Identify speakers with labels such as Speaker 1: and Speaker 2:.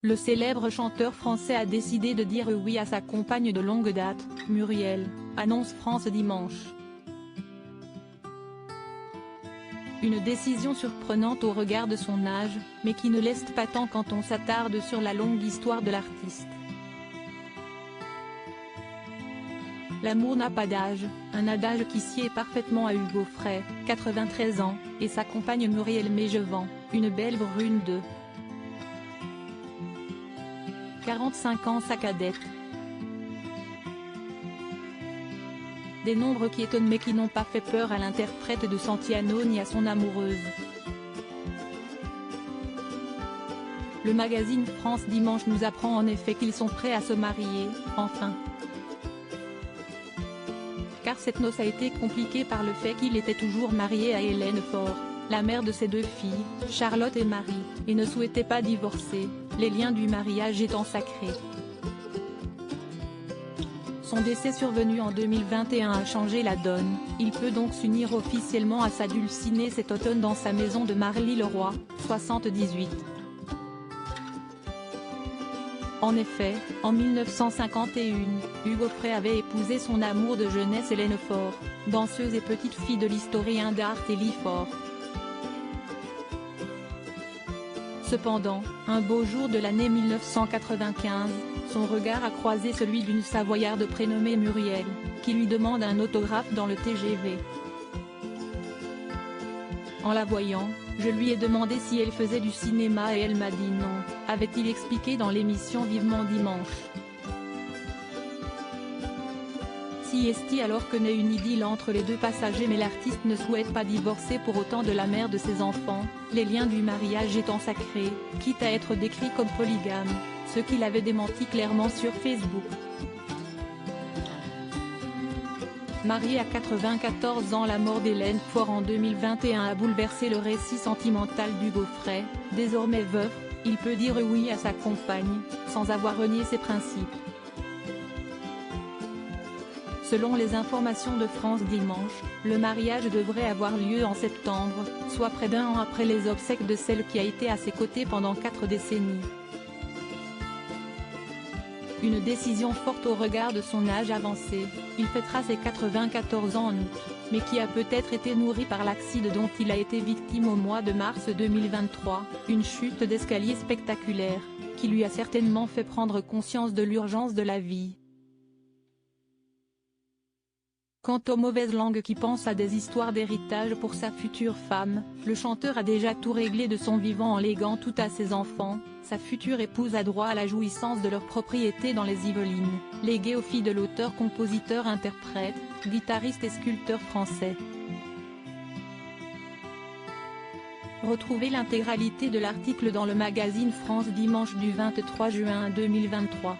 Speaker 1: Le célèbre chanteur français a décidé de dire oui à sa compagne de longue date, Muriel, annonce France Dimanche. Une décision surprenante au regard de son âge, mais qui ne laisse pas tant quand on s'attarde sur la longue histoire de l'artiste. L'amour n'a pas d'âge, un adage qui sied parfaitement à Hugo Frey, 93 ans, et sa compagne Muriel Mégevant, une belle brune de 45 ans, sa cadette. Des nombres qui étonnent mais qui n'ont pas fait peur à l'interprète de Santiano ni à son amoureuse. Le magazine France Dimanche nous apprend en effet qu'ils sont prêts à se marier, enfin. Car cette noce a été compliquée par le fait qu'il était toujours marié à Hélène Faure, la mère de ses deux filles, Charlotte et Marie, et ne souhaitait pas divorcer, les liens du mariage étant sacrés. Son décès survenu en 2021 a changé la donne, il peut donc s'unir officiellement à sa dulcinée cet automne dans sa maison de Marly-le-Roi, 78. En effet, en 1951, Hugo Frey avait épousé son amour de jeunesse Hélène Faure, danseuse et petite fille de l'historien d'art Élie Faure. Cependant, un beau jour de l'année 1995, son regard a croisé celui d'une Savoyarde prénommée Muriel, qui lui demande un autographe dans le TGV. En la voyant, je lui ai demandé si elle faisait du cinéma et elle m'a dit non, avait-il expliqué dans l'émission Vivement Dimanche. Si est-il alors que naît une idylle entre les deux passagers, mais l'artiste ne souhaite pas divorcer pour autant de la mère de ses enfants, les liens du mariage étant sacrés, quitte à être décrit comme polygame, ce qu'il avait démenti clairement sur Facebook. Marié à 94 ans, la mort d'Hélène Faure en 2021 a bouleversé le récit sentimental d'Hugo Frey. Désormais veuf, il peut dire oui à sa compagne, sans avoir renié ses principes. Selon les informations de France Dimanche, le mariage devrait avoir lieu en septembre, soit près d'un an après les obsèques de celle qui a été à ses côtés pendant 4 décennies. Une décision forte au regard de son âge avancé, il fêtera ses 94 ans en août, mais qui a peut-être été nourri par l'accident dont il a été victime au mois de mars 2023, une chute d'escalier spectaculaire, qui lui a certainement fait prendre conscience de l'urgence de la vie. Quant aux mauvaises langues qui pensent à des histoires d'héritage pour sa future femme, le chanteur a déjà tout réglé de son vivant en léguant tout à ses enfants. Sa future épouse a droit à la jouissance de leur propriété dans les Yvelines, léguée aux filles de l'auteur, compositeur, interprète, guitariste et sculpteur français. Retrouvez l'intégralité de l'article dans le magazine France Dimanche du 23 juin 2023.